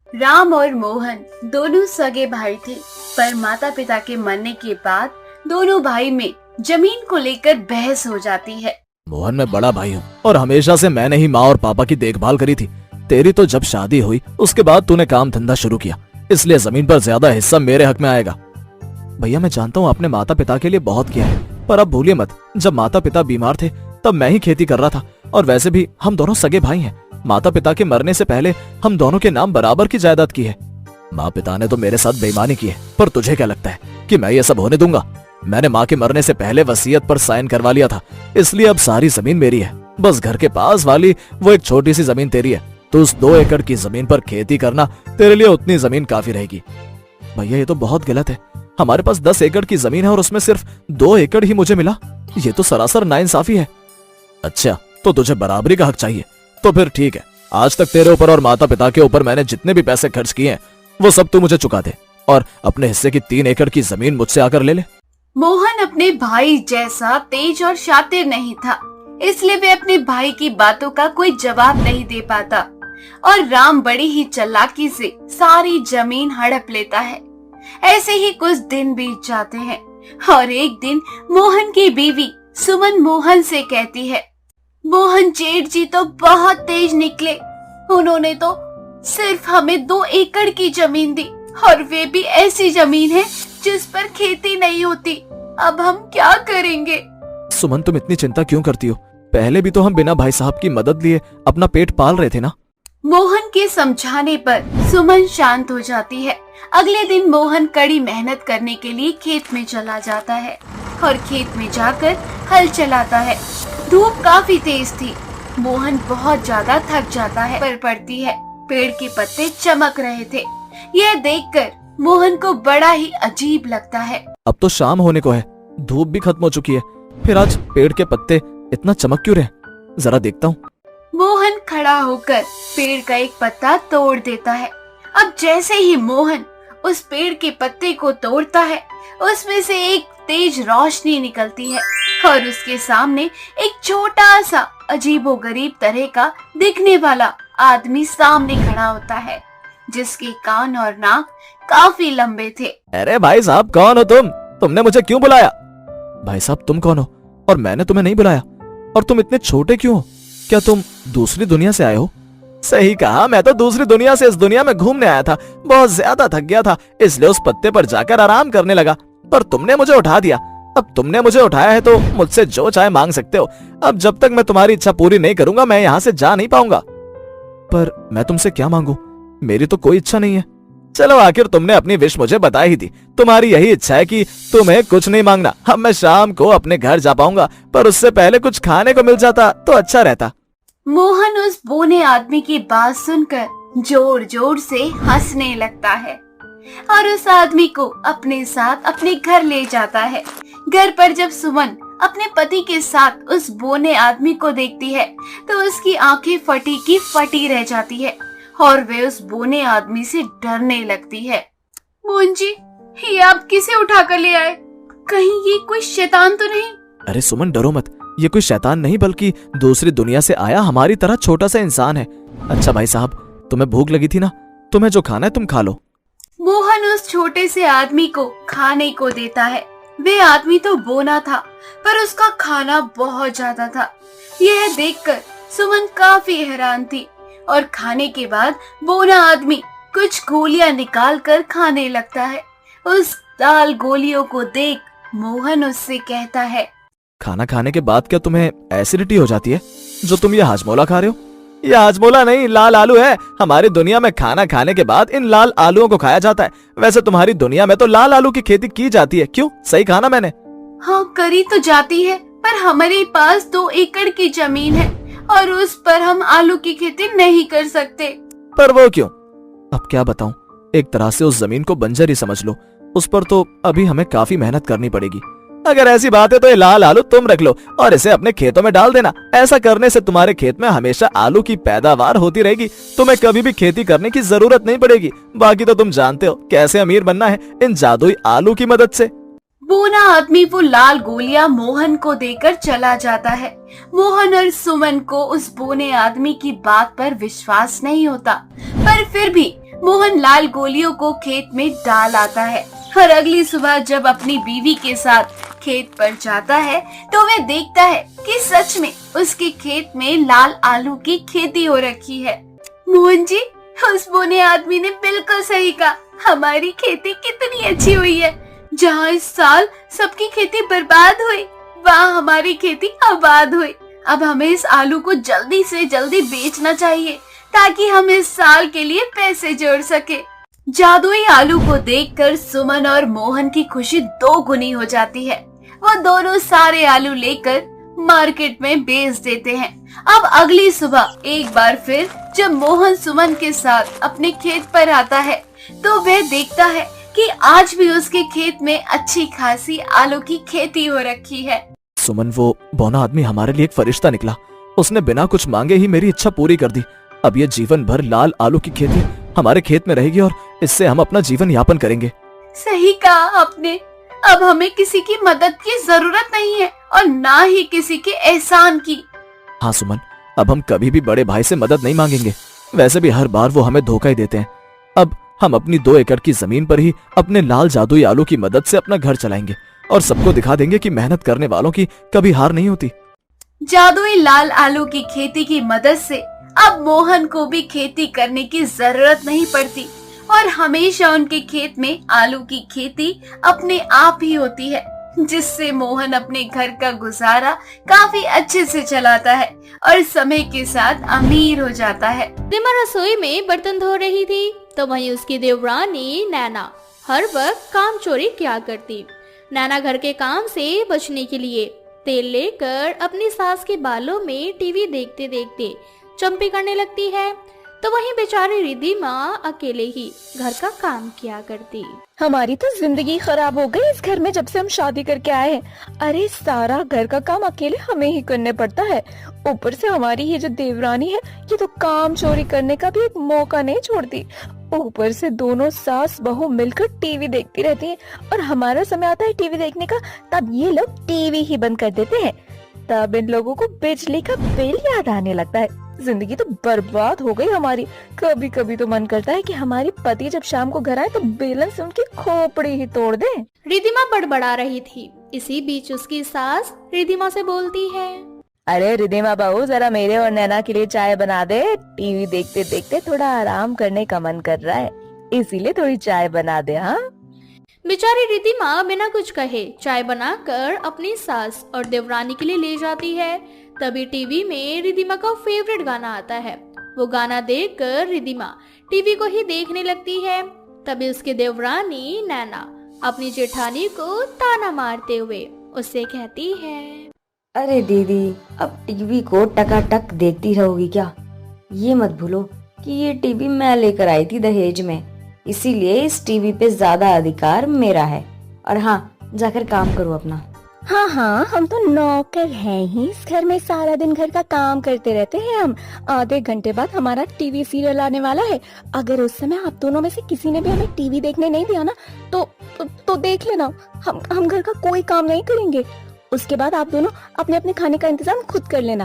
राम और मोहन दोनों सगे भाई थे, पर माता पिता के मरने के बाद दोनों भाई में जमीन को लेकर बहस हो जाती है। मोहन, मैं बड़ा भाई हूँ और हमेशा से मैंने ही माँ और पापा की देखभाल करी थी। तेरी तो जब शादी हुई उसके बाद तूने काम धंधा शुरू किया, इसलिए जमीन पर ज्यादा हिस्सा मेरे हक में आएगा। भैया, मैं जानता हूँ आपने माता पिता के लिए बहुत किया है, पर अब भूलिए मत, जब माता पिता बीमार थे तब मैं ही खेती कर रहा था। और वैसे भी हम दोनों सगे भाई हैं। माता पिता के मरने से पहले हम दोनों के नाम बराबर की जायदाद की है। माँ पिता ने तो मेरे साथ बेईमानी की है, पर तुझे क्या लगता है कि मैं ये सब होने दूंगा? मैंने माँ के मरने से पहले वसीयत पर साइन करवा लिया था, इसलिए अब सारी जमीन मेरी है। बस घर के पास वाली वो एक छोटी सी जमीन तेरी है, तो उस 2 एकड़ की जमीन पर खेती करना तेरे लिए उतनी जमीन काफी रहेगी। भैया, ये तो बहुत गलत है। हमारे पास 10 एकड़ की जमीन है और उसमें सिर्फ 2 एकड़ ही मुझे मिला। ये तो सरासर नाइंसाफी है। अच्छा, तो तुझे बराबरी का हक चाहिए? तो फिर ठीक है, आज तक तेरे ऊपर और माता पिता के ऊपर मैंने जितने भी पैसे खर्च किए हैं वो सब तू मुझे चुका दे, और अपने हिस्से की 3 एकड़ की जमीन मुझसे आकर ले ले। मोहन अपने भाई जैसा तेज और शातिर नहीं था, इसलिए वे अपने भाई की बातों का कोई जवाब नहीं दे पाता, और राम बड़ी ही चालाकी से सारी जमीन हड़प लेता है। ऐसे ही कुछ दिन बीत जाते हैं, और एक दिन मोहन की बीवी सुमन मोहन से कहती है, मोहन जेठ जी तो बहुत तेज निकले। उन्होंने तो सिर्फ हमें 2 एकड़ की जमीन दी, और वे भी ऐसी जमीन है जिस पर खेती नहीं होती। अब हम क्या करेंगे? सुमन, तुम इतनी चिंता क्यों करती हो? पहले भी तो हम बिना भाई साहब की मदद लिए अपना पेट पाल रहे थे ना। मोहन के समझाने पर सुमन शांत हो जाती है। अगले दिन मोहन कड़ी मेहनत करने के लिए खेत में चला जाता है, और खेत में जाकर हल चलाता है। धूप काफी तेज थी। मोहन बहुत ज्यादा थक जाता है, पर पड़ती है। पेड़ के पत्ते चमक रहे थे। यह देखकर मोहन को बड़ा ही अजीब लगता है। अब तो शाम होने को है, धूप भी खत्म हो चुकी है, फिर आज पेड़ के पत्ते इतना चमक क्यों रहे? जरा देखता हूँ। मोहन खड़ा होकर पेड़ का एक पत्ता तोड़ देता है। अब जैसे ही मोहन उस पेड़ के पत्ते को तोड़ता है, उसमें से एक तेज रोशनी निकलती है, और उसके सामने एक छोटा सा अजीबोगरीब तरह का दिखने वाला आदमी सामने खड़ा होता है, जिसके कान और नाक काफी लंबे थे। अरे भाई साहब, कौन हो तुम? तुमने मुझे क्यों बुलाया? भाई साहब, तुम कौन हो? और मैंने तुम्हें नहीं बुलाया। और तुम इतने छोटे क्यों हो? क्या तुम दूसरी दुनिया से आए हो? सही कहा, मैं तो दूसरी दुनिया से इस दुनिया में घूमने आया था। बहुत ज्यादा थक गया था, इसलिए उस पत्ते पर जाकर आराम करने लगा, पर तुमने मुझे उठा दिया। अब तुमने मुझे उठाया है तो मुझसे जो चाहे मांग सकते हो। अब जब तक मैं तुम्हारी इच्छा पूरी नहीं करूंगा मैं यहाँ से जा नहीं पाऊंगा। पर मैं तुमसे क्या मांगू? मेरी तो कोई इच्छा नहीं है। चलो, आखिर तुमने अपनी विश मुझे बता ही दी। तुम्हारी यही इच्छा है कि तुम्हें कुछ नहीं मांगना। अब मैं शाम को अपने घर जा पाऊंगा, पर उससे पहले कुछ खाने को मिल जाता तो अच्छा रहता। मोहन उस बूढ़े आदमी की बात सुनकर जोर जोर से हंसने लगता है, और उस आदमी को अपने साथ अपने घर ले जाता है। घर पर जब सुमन अपने पति के साथ उस बूढ़े आदमी को देखती है, तो उसकी आंखें फटी की फटी रह जाती है, और वे उस बूढ़े आदमी से डरने लगती है। मोहन जी, ये आप किसे उठा कर ले आए? कहीं ये कोई शैतान तो नहीं? अरे सुमन, डरो मत, ये कोई शैतान नहीं बल्कि दूसरी दुनिया से आया हमारी तरह छोटा सा इंसान है। अच्छा भाई साहब, तुम्हें भूख लगी थी ना, तुम्हें जो खाना है तुम खा लो। मोहन उस छोटे से आदमी को खाने को देता है। वे आदमी तो बोना था, पर उसका खाना बहुत ज्यादा था। यह देखकर सुमन काफी हैरान थी, और खाने के बाद बोना आदमी कुछ गोलियां निकाल कर खाने लगता है। उस दाल गोलियों को देख मोहन उससे कहता है, खाना खाने के बाद क्या तुम्हें एसिडिटी हो जाती है जो तुम ये हाजमोला खा रहे हो? ये हाजमोला नहीं, लाल आलू है। हमारी दुनिया में खाना खाने के बाद इन लाल आलूओं को खाया जाता है। वैसे तुम्हारी दुनिया में तो लाल आलू की खेती की जाती है। क्यों, सही कहा ना मैंने? हाँ, करी तो जाती है, पर हमारे पास 2 एकड़ की जमीन है, और उस पर हम आलू की खेती नहीं कर सकते। पर वो क्यों? अब क्या बताऊं, एक तरह से उस जमीन को बंजर ही समझ लो। उस पर तो अभी हमें काफी मेहनत करनी पड़ेगी। अगर ऐसी बात है तो ये लाल आलू तुम रख लो और इसे अपने खेतों में डाल देना। ऐसा करने से तुम्हारे खेत में हमेशा आलू की पैदावार होती रहेगी। तुम्हें कभी भी खेती करने की जरूरत नहीं पड़ेगी। बाकी तो तुम जानते हो कैसे अमीर बनना है, इन जादुई आलू की मदद से। बोना आदमी वो लाल गोलियां मोहन को देकर चला जाता है। मोहन और सुमन को उस बोने आदमी की बात पर विश्वास नहीं होता, पर फिर भी मोहन लाल गोलियों को खेत में डाल आता है और अगली सुबह जब अपनी बीवी के साथ खेत पर जाता है तो वह देखता है कि सच में उसके खेत में लाल आलू की खेती हो रखी है। मोहन जी, उस बोने आदमी ने बिल्कुल सही कहा, हमारी खेती कितनी अच्छी हुई है। जहाँ इस साल सबकी खेती बर्बाद हुई, वहाँ हमारी खेती आबाद हुई। अब हमें इस आलू को जल्दी से जल्दी बेचना चाहिए ताकि हम इस साल के लिए पैसे जोड़ सके। जादुई आलू को देखकर सुमन और मोहन की खुशी दो गुनी हो जाती है। वो दोनों सारे आलू लेकर मार्केट में बेच देते हैं। अब अगली सुबह एक बार फिर जब मोहन सुमन के साथ अपने खेत पर आता है तो वह देखता है कि आज भी उसके खेत में अच्छी खासी आलू की खेती हो रखी है। सुमन, वो बौना आदमी हमारे लिए एक फरिश्ता निकला। उसने बिना कुछ मांगे ही मेरी इच्छा पूरी कर दी। अब ये जीवन भर लाल आलू की खेती हमारे खेत में रहेगी और इससे हम अपना जीवन यापन करेंगे। सही कहा आपने। अब हमें किसी की मदद की जरूरत नहीं है और ना ही किसी के एहसान की। हाँ सुमन, अब हम कभी भी बड़े भाई से मदद नहीं मांगेंगे। वैसे भी हर बार वो हमें धोखा ही देते हैं। अब हम अपनी 2 एकड़ की जमीन पर ही अपने लाल जादुई आलू की मदद से अपना घर चलाएंगे और सबको दिखा देंगे कि मेहनत करने वालों की कभी हार नहीं होती। जादुई लाल आलू की खेती की मदद से अब मोहन को भी खेती करने की जरूरत नहीं पड़ती और हमेशा उनके खेत में आलू की खेती अपने आप ही होती है, जिससे मोहन अपने घर का गुजारा काफी अच्छे से चलाता है और समय के साथ अमीर हो जाता है। रिमा रसोई में बर्तन धो रही थी तो वहीं उसकी देवरानी नैना हर वक्त काम चोरी किया करती। नैना घर के काम से बचने के लिए तेल लेकर अपनी सास के बालों में टीवी देखते देखते चंपी करने लगती है, तो वहीं बेचारी रिद्धिमा अकेले ही घर का काम किया करती। हमारी तो जिंदगी खराब हो गई इस घर में जब से हम शादी करके आए हैं। अरे सारा घर का काम अकेले हमें ही करने पड़ता है। ऊपर से हमारी ये जो देवरानी है, ये तो काम चोरी करने का भी एक मौका नहीं छोड़ती। ऊपर से दोनों सास बहू मिलकर टीवी देखती रहती हैं और हमारा समय आता है टीवी देखने का, तब ये लोग टीवी ही बंद कर देते हैं। तब इन लोगों को बिजली का बिल याद आने लगता है। जिंदगी तो बर्बाद हो गई हमारी। कभी कभी तो मन करता है कि हमारी पति जब शाम को घर आए तो बेलन से उनकी खोपड़ी ही तोड़ दे। रिद्धिमा बड़बड़ा रही थी। इसी बीच उसकी सास रिद्धिमा से बोलती है, अरे रिद्धिमा बहू, जरा मेरे और नैना के लिए चाय बना दे। टीवी देखते देखते थोड़ा आराम करने का मन कर रहा है, इसीलिए थोड़ी चाय बना दे। हाँ, बेचारी रिद्धिमा बिना कुछ कहे चाय बनाकर अपनी सास और देवरानी के लिए ले जाती है। तभी टीवी में रिद्धिमा का फेवरेट गाना आता है। वो गाना देखकर रिद्धिमा टीवी को ही देखने लगती है। तभी उसकी देवरानी नैना अपनी जेठानी को ताना मारते हुए उससे कहती है, अरे दीदी, अब टीवी को टकाटक देखती रहोगी क्या? ये मत भूलो कि ये टीवी मैं लेकर आई थी दहेज में, इसीलिए इस टीवी पे ज्यादा अधिकार मेरा है। और हाँ, जाकर काम करो अपना। हाँ हाँ, हम तो नौकर हैं ही इस घर में। सारा दिन घर का काम करते रहते हैं हम। आधे घंटे बाद हमारा टीवी सीरियल आने वाला है। अगर उस समय आप दोनों में से किसी ने भी हमें टीवी देखने नहीं दिया ना तो देख लेना, हम घर का कोई काम नहीं करेंगे। उसके बाद आप दोनों अपने अपने खाने का इंतजाम खुद कर लेना।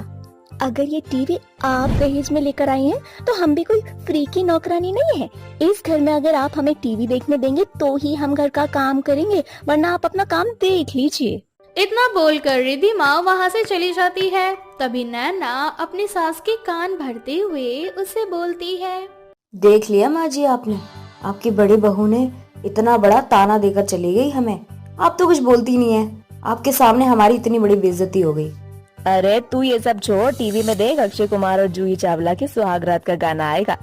अगर ये टीवी आप दहेज में लेकर आई हैं, तो हम भी कोई फ्री की नौकरानी नहीं है। इस घर में अगर आप हमें टीवी देखने देंगे तो ही हम घर का काम करेंगे, वरना आप अपना काम देख लीजिए। इतना बोलकर रिद्धिमा वहाँ से चली जाती है। तभी नैना अपनी सास के कान भरते हुए उससे बोलती है, देख लिया माँ जी आपने, आपकी बड़ी बहू ने इतना बड़ा ताना देकर चली गई हमें। आप तो कुछ बोलती नहीं है, आपके सामने हमारी इतनी बड़ी बेइज्जती हो गई। अरे तू ये सब छोड़, टीवी में देख, अक्षय कुमार और जूही चावला के सुहाग रात का गाना आएगा।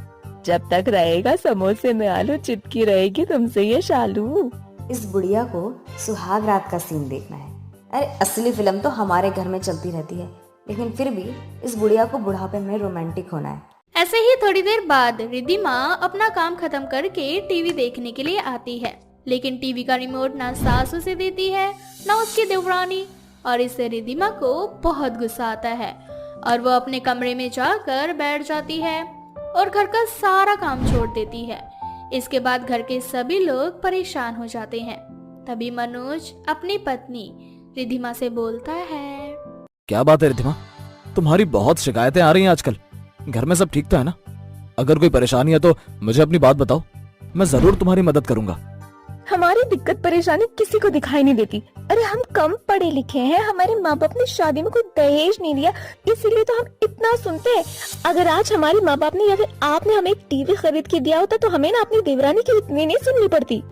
जब तक रहेगा समोसे में आलू, चिपकी रहेगी तुमसे ये शालू। इस बुढ़िया को सुहाग रात का सीन देखना है। अरे असली फिल्म तो हमारे घर में चलती रहती है, लेकिन फिर भी इस बुढ़िया को बुढ़ापे में रोमांटिक होना है। ऐसे ही थोड़ी देर बाद रिद्धिमा अपना काम खत्म करके टीवी देखने के लिए आती है, लेकिन टीवी का रिमोट ना सास उसे देती है ना उसकी देवरानी, और इससे रिद्धिमा को बहुत गुस्सा आता है और वो अपने कमरे में जाकर बैठ जाती है और घर का सारा काम छोड़ देती है। इसके बाद घर के सभी लोग परेशान हो जाते हैं। तभी मनोज अपनी पत्नी रिद्धिमा से बोलता है, क्या बात है रिद्धिमा, तुम्हारी बहुत शिकायतें आ रही हैं आजकल। घर में सब ठीक तो है ना? अगर कोई परेशानी है तो मुझे अपनी बात बताओ, मैं जरूर तुम्हारी मदद करूंगा। हमारी दिक्कत परेशानी किसी को दिखाई नहीं देती। अरे हम कम पढ़े लिखे हैं, हमारे माँ बाप ने शादी में कोई दहेज नहीं दिया, इसीलिए तो हम इतना सुनते हैं। अगर आज हमारे माँ बाप ने या फिर आपने हमें एक टीवी खरीद के दिया होता तो हमें ना अपनी देवरानी की इतनी नहीं सुननी पड़ती।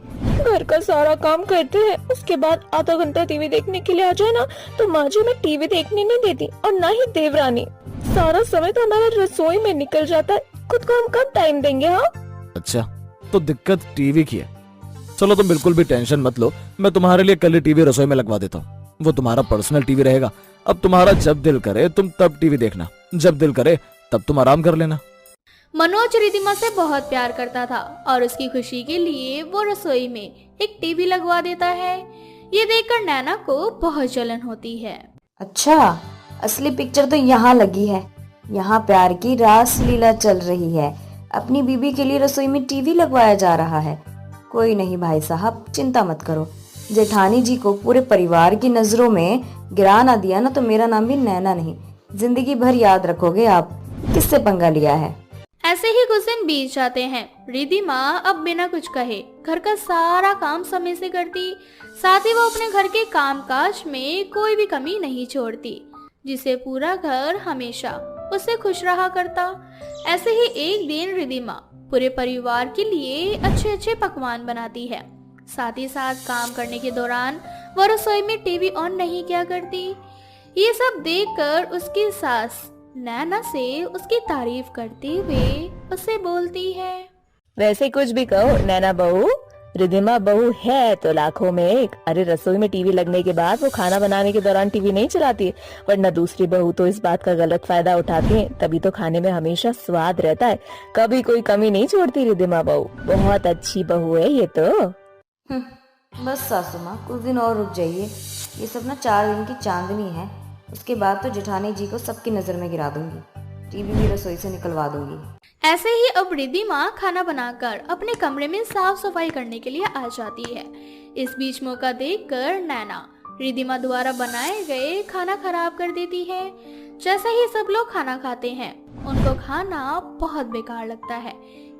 घर का सारा काम करते हैं, उसके बाद आधा घंटा टीवी देखने के लिए आ जाए ना तो माँ जी हमें टीवी देखने नहीं देती और ना ही देवरानी। सारा समय तो हमारा रसोई में निकल जाता है, खुद को हम कब टाइम देंगे। हाँ अच्छा, तो दिक्कत टीवी की है। चलो तुम बिल्कुल भी टेंशन मत लो, मैं तुम्हारे लिए कल ही टीवी रसोई में लगवा देता हूँ। वो तुम्हारा पर्सनल टीवी रहेगा। अब तुम्हारा जब दिल करे तुम तब टीवी देखना, जब दिल करे तब तुम आराम कर लेना। मनोज रिद्धिमा से बहुत प्यार करता था और उसकी खुशी के लिए वो रसोई में एक टीवी लगवा देता है। ये देखकर नैना को बहुत जलन होती है। अच्छा, असली पिक्चर तो यहाँ लगी है। यहाँ प्यार की रास लीला चल रही है। अपनी बीबी के लिए रसोई में टीवी लगवाया जा रहा है। कोई नहीं भाई साहब, चिंता मत करो। जेठानी जी को पूरे परिवार की नजरों में गिरा ना दिया ना तो मेरा नाम भी नैना नहीं, जिंदगी भर याद रखोगे आप किससे पंगा लिया है। ऐसे ही कुछ दिन बीत जाते हैं। रिद्धिमा अब बिना कुछ कहे घर का सारा काम समय से करती, साथ ही वो अपने घर के कामकाज में कोई भी कमी नहीं छोड़ती, जिसे पूरा घर हमेशा उससे खुश रहा करता। ऐसे ही एक दिन रिद्धिमा पूरे परिवार के लिए अच्छे अच्छे पकवान बनाती है। साथ ही साथ काम करने के दौरान वो रसोई में टीवी ऑन नहीं किया करती। ये सब देखकर उसकी सास नैना से उसकी तारीफ करते हुए उसे बोलती है, वैसे कुछ भी कहो नैना बहू, रिद्धिमा बहू है तो लाखों में एक। अरे रसोई में टीवी लगने के बाद वो खाना बनाने के दौरान टीवी नहीं चलाती, वरना दूसरी बहू तो इस बात का गलत फायदा उठाती है, तभी तो खाने में हमेशा स्वाद रहता है, कभी कोई कमी नहीं छोड़ती रिद्धिमा बहू। बहुत अच्छी बहू है ये तो। बस सासू माँ, कुछ दिन और रुक जाइए। ये सब ना 4 दिन की चांदनी है, उसके बाद तो जेठानी जी को सबकी नजर में गिरा दूंगी, टीवी भी रसोई से निकलवा दूंगी। ऐसे ही अब रिद्धिमा खाना बनाकर अपने कमरे में साफ सफाई करने के लिए आ जाती है। इस बीच मौका देखकर नैना रिद्धिमा द्वारा बनाए गए खाना खराब कर देती है। जैसे ही सब लोग खाना खाते हैं, उनको खाना बहुत बेकार लगता है।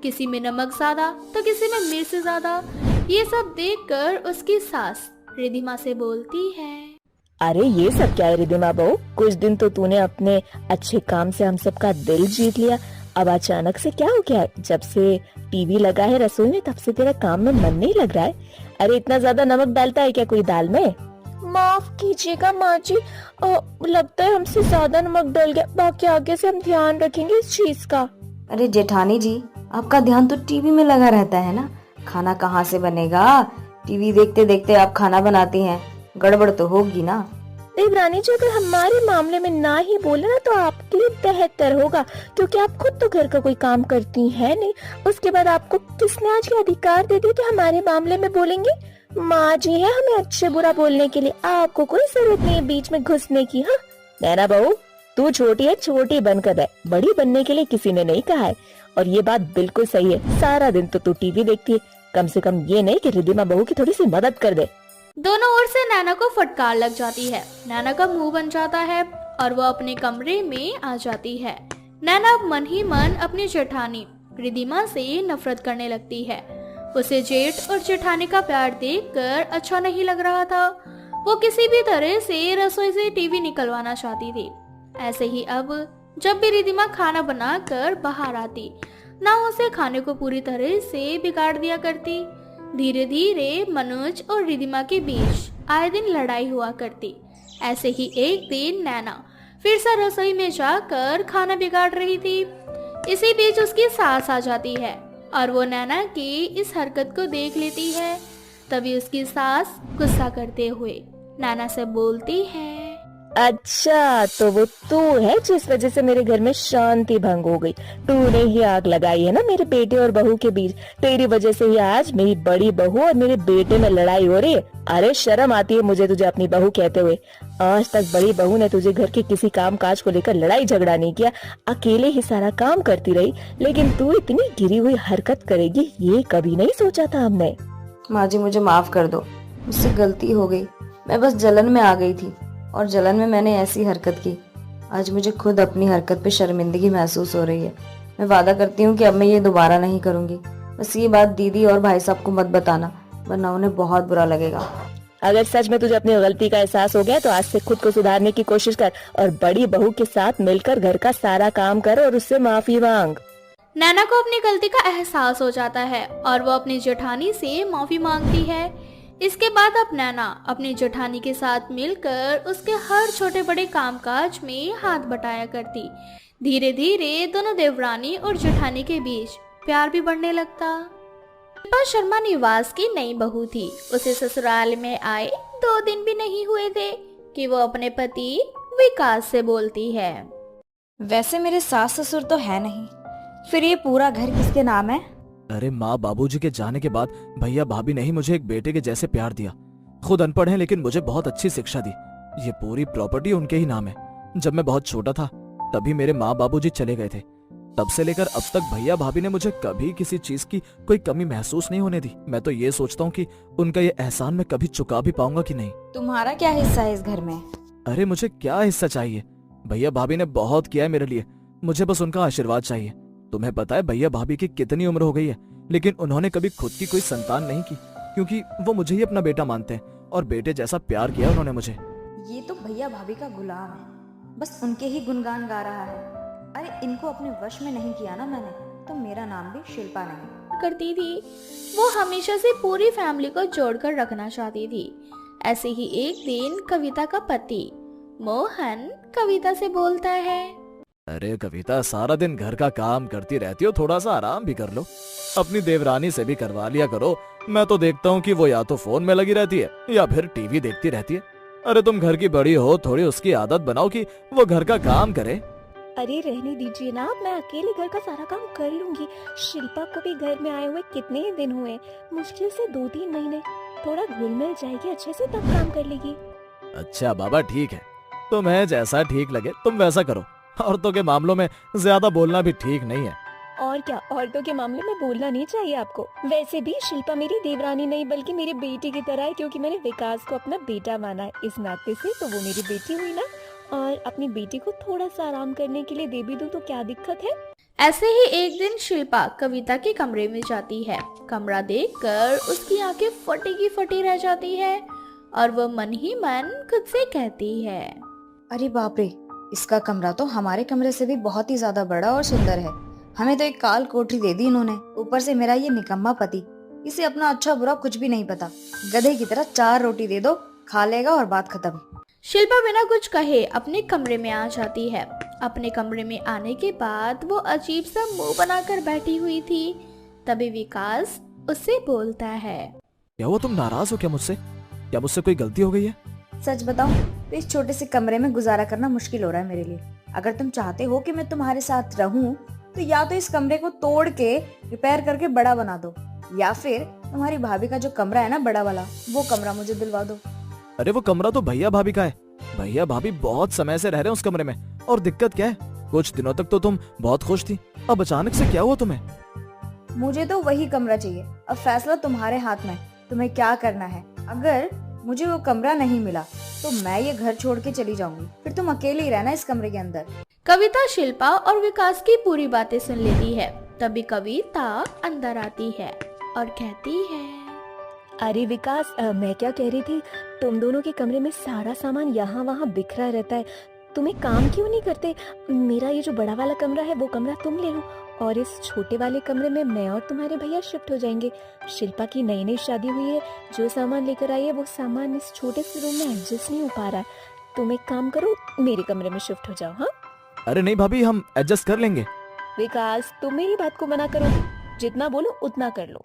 किसी में नमक ज्यादा तो किसी में मिर्च ज्यादा। ये सब देखकर उसकी सास रिद्धिमा से बोलती है, अरे ये सब क्या है रिद्धिमा बहू, कुछ दिन तो तूने अपने अच्छे काम से हम सबका दिल जीत लिया, अब अचानक से क्या हो गया? जब से टीवी लगा है रसोई में तब से तेरा काम में मन नहीं लग रहा है? अरे इतना ज्यादा नमक डालता है क्या कोई दाल में? माफ कीजिएगा माँ जी, लगता है हमसे ज्यादा नमक डल गया, बाकी आगे से हम ध्यान रखेंगे इस चीज का। अरे जेठानी जी, आपका ध्यान तो टीवी में लगा रहता है ना, खाना कहाँ से बनेगा? टीवी देखते देखते आप खाना बनाती हैं, गड़बड़ तो होगी ना। देवरानी जी, अगर हमारे मामले में ना ही बोले ना तो आपके लिए बेहतर होगा, क्योंकि आप खुद तो घर का कोई काम करती है नहीं। उसके बाद आपको किसने आज ये अधिकार दे दिया कि हमारे मामले में बोलेंगे? माँ जी है हमें अच्छे बुरा बोलने के लिए, आपको कोई जरूरत नहीं है बीच में घुसने की। हाँ नैना बहू, तू छोटी है, छोटी बनकर है, बड़ी बनने के लिए किसी ने नहीं कहा है। और ये बात बिल्कुल सही है, सारा दिन तो तू टीवी देखती है, कम से कम ये नहीं कि रिद्धिमा बहू की थोड़ी सी मदद कर दे। दोनों ओर से नैना को फटकार लग जाती है। नैना का मुंह बन जाता है और वो अपने कमरे में आ जाती है। नैना अब मन ही मन अपनी जेठानी रिद्धिमा से नफरत करने लगती है। उसे जेठ और जेठानी का प्यार देखकर अच्छा नहीं लग रहा था। वो किसी भी तरह से रसोई से टीवी निकलवाना चाहती थी। ऐसे ही अब जब भी रिद्धिमा खाना बनाकर बाहर आती, ना उसे खाने को पूरी तरह से बिगाड़ दिया करती। धीरे धीरे मनोज और रिद्धिमा के बीच आए दिन लड़ाई हुआ करती। ऐसे ही एक दिन नैना फिर से रसोई में जाकर खाना बिगाड़ रही थी। इसी बीच उसकी सास आ जाती है और वो नैना की इस हरकत को देख लेती है। तभी उसकी सास गुस्सा करते हुए नैना से बोलती है, अच्छा तो वो तू है जिस वजह से मेरे घर में शांति भंग हो गई। तूने ही आग लगाई है ना मेरे बेटे और बहू के बीच। तेरी वजह से ही आज मेरी बड़ी बहू और मेरे बेटे में लड़ाई हो रही है। अरे शर्म आती है मुझे तुझे अपनी बहू कहते हुए। आज तक बड़ी बहू ने तुझे घर के किसी काम काज को लेकर लड़ाई झगड़ा नहीं किया, अकेले ही सारा काम करती रही, लेकिन तू इतनी गिरी हुई हरकत करेगी ये कभी नहीं सोचा था हमने। माँ जी मुझे माफ कर दो, मुझसे गलती हो गई, मैं बस जलन में आ गई थी और जलन में मैंने ऐसी हरकत की। आज मुझे खुद अपनी हरकत पे शर्मिंदगी महसूस हो रही है। मैं वादा करती हूँ कि अब मैं ये दोबारा नहीं करूँगी। बस ये बात दीदी और भाई साहब को मत बताना, वरना उन्हें बहुत बुरा लगेगा। अगर सच में तुझे अपनी गलती का एहसास हो गया तो आज से खुद को सुधारने की कोशिश कर और बड़ी बहू के साथ मिलकर घर का सारा काम कर और उससे माफी मांग। नैना को अपनी गलती का एहसास हो जाता है और वो अपनी जेठानी से माफी मांगती है। इसके बाद अब नैना अपनी जेठानी के साथ मिलकर उसके हर छोटे बड़े कामकाज में हाथ बटाया करती। धीरे धीरे दोनों देवरानी और जेठानी के बीच प्यार भी बढ़ने लगता। शिल्पा शर्मा निवास की नई बहू थी। उसे ससुराल में आए 2 दिन भी नहीं हुए थे कि वो अपने पति विकास से बोलती है। वैसे मेरे सास ससुर तो है नहीं, फिर ये पूरा घर किसके नाम है? अरे माँ बाबूजी के जाने के बाद भैया भाभी ने ही मुझे एक बेटे के जैसे प्यार दिया। खुद अनपढ़ हैं लेकिन मुझे बहुत अच्छी शिक्षा दी। ये पूरी प्रॉपर्टी उनके ही नाम है। जब मैं बहुत छोटा था तभी मेरे माँ बाबूजी चले गए थे। तब से लेकर अब तक भैया भाभी ने मुझे कभी किसी चीज की कोई कमी महसूस नहीं होने दी। मैं तो ये सोचता हूँ कि उनका ये एहसान मैं कभी चुका भी पाऊंगा कि नहीं। तुम्हारा क्या हिस्सा है इस घर में? अरे मुझे क्या हिस्सा चाहिए? भैया भाभी ने बहुत किया है मेरे लिए, मुझे बस उनका आशीर्वाद चाहिए। तुम्हें पता है भैया भाभी की कितनी उम्र हो गई है, लेकिन उन्होंने कभी खुद की कोई संतान नहीं की, क्योंकि वो मुझे ही अपना बेटा मानते हैं और बेटे जैसा प्यार किया उन्होंने मुझे। ये तो भैया भाभी का गुलाम है, बस उनके ही गुणगान गा रहा है। अरे इनको अपने वश में नहीं किया ना मैंने, तो मेरा नाम भी शिल्पा नहीं। करती थी वो हमेशा से पूरी फैमिली को जोड़कर रखना चाहती थी। ऐसे ही एक दिन कविता का पति मोहन कविता से बोलता है, अरे कविता, सारा दिन घर का काम करती रहती हो, थोड़ा सा आराम भी कर लो। अपनी देवरानी से भी करवा लिया करो। मैं तो देखता हूँ कि वो या तो फोन में लगी रहती है या फिर टीवी देखती रहती है। अरे तुम घर की बड़ी हो, थोड़ी उसकी आदत बनाओ कि वो घर का काम करे। अरे रहने दीजिए ना, मैं अकेले घर का सारा काम कर लूंगी। शिल्पा को भी घर में आए हुए कितने ही दिन हुए, मुश्किल से 2-3 महीने। थोड़ा घुल मिल जाएगी अच्छे से, तब काम कर लेगी। अच्छा बाबा ठीक है, तुम्हें जैसा ठीक लगे तुम वैसा करो। औरतों के मामलों में ज्यादा बोलना भी ठीक नहीं है। और क्या, औरतों के मामले में बोलना नहीं चाहिए आपको। वैसे भी शिल्पा मेरी देवरानी नहीं बल्कि मेरी बेटी की तरह है, क्योंकि मैंने विकास को अपना बेटा माना है। इस नाते से तो वो मेरी बेटी हुई ना, और अपनी बेटी को थोड़ा सा आराम करने के लिए दे भी दूं तो क्या दिक्कत है। ऐसे ही एक दिन शिल्पा कविता के कमरे में जाती है। कमरा देखकर उसकी आंखें फटी की फटी रह जाती है और वो मन ही मन खुद से कहती है, अरे बाप रे, इसका कमरा तो हमारे कमरे से भी बहुत ही ज्यादा बड़ा और सुंदर है। हमें तो एक काल कोठरी दे दी इन्होंने। ऊपर से मेरा ये निकम्मा पति, इसे अपना अच्छा बुरा कुछ भी नहीं पता। गधे की तरह 4 रोटी दे दो, खा लेगा और बात खत्म। शिल्पा बिना कुछ कहे अपने कमरे में आ जाती है। अपने कमरे में आने के बाद वो अजीब सा मुंह बनाकर बैठी हुई थी। तभी विकास उससे बोलता है, क्या वो तुम नाराज हो क्या मुझसे? क्या मुझसे कोई गलती हो गई है? सच बताऊं तो इस छोटे से कमरे में गुजारा करना मुश्किल हो रहा है मेरे लिए। अगर तुम चाहते हो कि मैं तुम्हारे साथ रहूं, तो या तो इस कमरे को तोड़ के रिपेयर करके बड़ा बना दो, या फिर तुम्हारी भाभी का जो कमरा है ना बड़ा वाला, वो कमरा मुझे दिलवा दो। अरे वो कमरा तो भैया भाभी का है। भैया भाभी बहुत समय से रह रहे हैं उस कमरे में, और दिक्कत क्या है? कुछ दिनों तक तो तुम बहुत खुश थी, अब अचानक से क्या हुआ तुम्हें? मुझे तो वही कमरा चाहिए। अब फैसला तुम्हारे हाथ में, तुम्हें क्या करना है। अगर मुझे वो कमरा नहीं मिला तो मैं ये घर छोड़ के चली जाऊंगी, फिर तुम अकेले ही रहना इस कमरे के अंदर। कविता शिल्पा और विकास की पूरी बातें सुन लेती है। तभी कविता अंदर आती है और कहती है, अरे विकास, मैं क्या कह रही थी, तुम दोनों के कमरे में सारा सामान यहाँ वहाँ बिखरा रहता है। तुम एक काम क्यों नहीं करते, मेरा ये जो बड़ा वाला कमरा है वो कमरा तुम ले लो, और इस छोटे वाले कमरे में मैं और तुम्हारे भैया शिफ्ट हो जाएंगे। शिल्पा की नई नई शादी हुई है, जो सामान लेकर आई है वो सामान इस छोटे से रूम में एडजस्ट नहीं हो पा रहा है। तुम एक काम करो, मेरे कमरे में शिफ्ट हो जाओ। हाँ अरे नहीं भाभी, हम एडजस्ट कर लेंगे। विकास, तुम मेरी बात को मना करो, जितना बोलो उतना कर लो।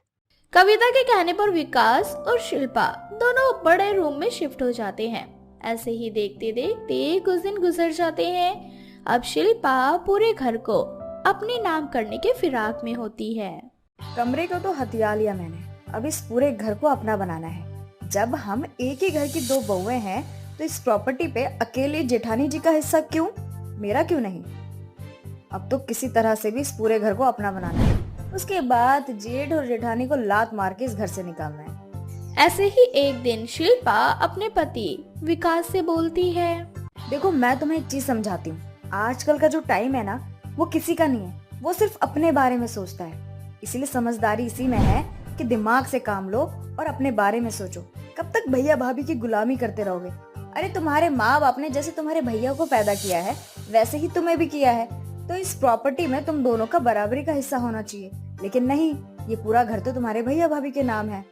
कविता के कहने पर विकास और शिल्पा दोनों बड़े रूम में शिफ्ट हो जाते हैं। ऐसे ही देखते देखते कुछ दिन गुजर जाते हैं। अब शिल्पा पूरे घर को अपने नाम करने के फिराक में होती है। कमरे को तो हथिया लिया मैंने, अब इस पूरे घर को अपना बनाना है। जब हम एक ही घर की 2 बहुएं हैं, तो इस प्रॉपर्टी पे अकेले जेठानी जी का हिस्सा क्यों, मेरा क्यों नहीं? अब तो किसी तरह से भी इस पूरे घर को अपना बनाना है। उसके बाद जेठ और जेठानी को लात मार के इस घर से निकालना है। ऐसे ही एक दिन शिल्पा अपने पति विकास से बोलती है, देखो मैं तुम्हें एक चीज समझाती हूँ, आजकल का जो टाइम है ना वो किसी का नहीं है। वो सिर्फ अपने बारे में सोचता है। इसीलिए समझदारी इसी में है कि दिमाग से काम लो और अपने बारे में सोचो। कब तक भैया भाभी की गुलामी करते रहोगे? अरे तुम्हारे माँ बाप ने जैसे तुम्हारे भैया को पैदा किया है वैसे ही तुम्हें भी किया है, तो इस प्रॉपर्टी में तुम दोनों का बराबरी का हिस्सा होना चाहिए। लेकिन नहीं, ये पूरा घर तो तुम्हारे भैया भाभी के नाम है।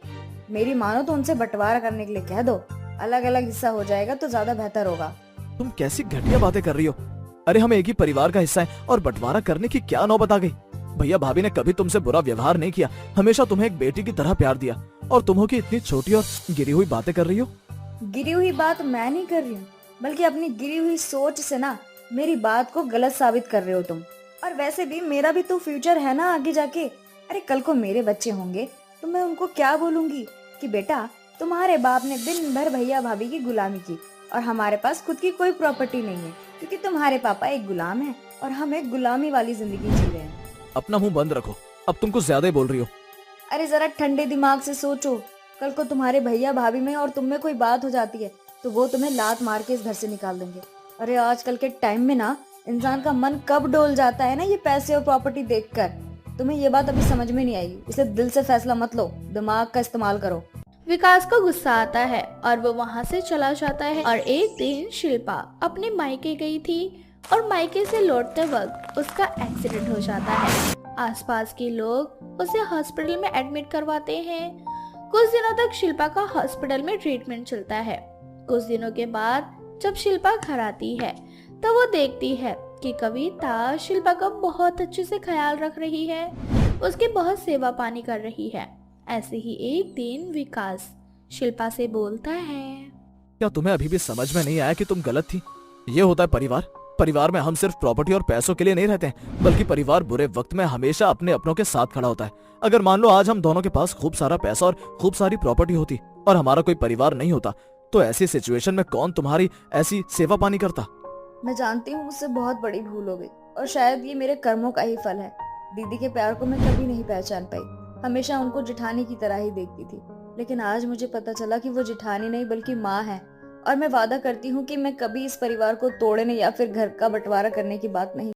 मेरी मानो तो उनसे बंटवारा करने के लिए कह दो, अलग अलग हिस्सा हो जाएगा तो ज्यादा बेहतर होगा। तुम कैसी घटिया बातें कर रही हो? अरे हम एक ही परिवार का हिस्सा हैं और बंटवारा करने की क्या नौबत आ गई? भैया भाभी ने कभी तुमसे बुरा व्यवहार नहीं किया, हमेशा तुम्हें एक बेटी की तरह प्यार दिया, और तुम हो कि इतनी छोटी और गिरी हुई बातें कर रही हो। गिरी हुई बात मैं नहीं कर रही हूँ, बल्कि अपनी गिरी हुई सोच से ना मेरी बात को गलत साबित कर रहे हो तुम। और वैसे भी मेरा भी तो फ्यूचर है ना आगे जाके। अरे कल को मेरे बच्चे होंगे तो मैं उनको क्या बोलूंगी कि बेटा तुम्हारे बाप ने दिन भर भैया भाभी की गुलामी की और हमारे पास खुद की कोई प्रॉपर्टी नहीं है, क्योंकि तुम्हारे पापा एक गुलाम है और हम एक गुलामी वाली जिंदगी जी रहे हैं। अपना मुंह बंद रखो, अब तुम कुछ ज्यादा ही बोल रही हो। अरे जरा ठंडे दिमाग से सोचो, कल को तुम्हारे भैया भाभी में और तुम में कोई बात हो जाती है तो वो तुम्हें लात मार के इस घर से निकाल देंगे। अरे आजकल के टाइम में ना इंसान का मन कब डोल जाता है ना ये पैसे और प्रॉपर्टी देखकर। तुम्हें ये बात अभी समझ में नहीं आई, इसलिए दिल से फैसला मत लो, दिमाग का इस्तेमाल करो। विकास को गुस्सा आता है और वो वहाँ से चला जाता है। और एक दिन शिल्पा अपने मायके गई थी और मायके से लौटते वक्त उसका एक्सीडेंट हो जाता है। आसपास के लोग उसे हॉस्पिटल में एडमिट करवाते हैं। कुछ दिनों तक शिल्पा का हॉस्पिटल में ट्रीटमेंट चलता है। कुछ दिनों के बाद जब शिल्पा घर आती है तो वो देखती है कि कविता शिल्पा का बहुत अच्छे से ख्याल रख रही है, उसकी बहुत सेवा पानी कर रही है। ऐसे ही एक दिन विकास शिल्पा से बोलता है, क्या तुम्हें अभी भी समझ में नहीं आया कि तुम गलत थी? ये होता है परिवार। परिवार में हम सिर्फ प्रॉपर्टी और पैसों के लिए नहीं रहते हैं, बल्कि परिवार बुरे वक्त में हमेशा अपने अपनों के साथ खड़ा होता है। अगर मान लो आज हम दोनों के पास खूब सारा पैसा और खूब सारी प्रॉपर्टी होती और हमारा कोई परिवार नहीं होता, तो ऐसी सिचुएशन में कौन तुम्हारी ऐसी सेवा पानी करता? मैं जानती हूँ मुझसे बहुत बड़ी भूल हो गई और शायद ये मेरे कर्मों का ही फल है। दीदी के प्यार को मैं कभी नहीं पहचान पाई, हमेशा उनको जेठानी की तरह ही देखती थी। लेकिन आज मुझे पता चला कि वो जेठानी नहीं बल्कि माँ है, और मैं वादा करती हूँ कि मैं कभी इस परिवार को तोड़ने या फिर घर का बंटवारा करने की बात नहीं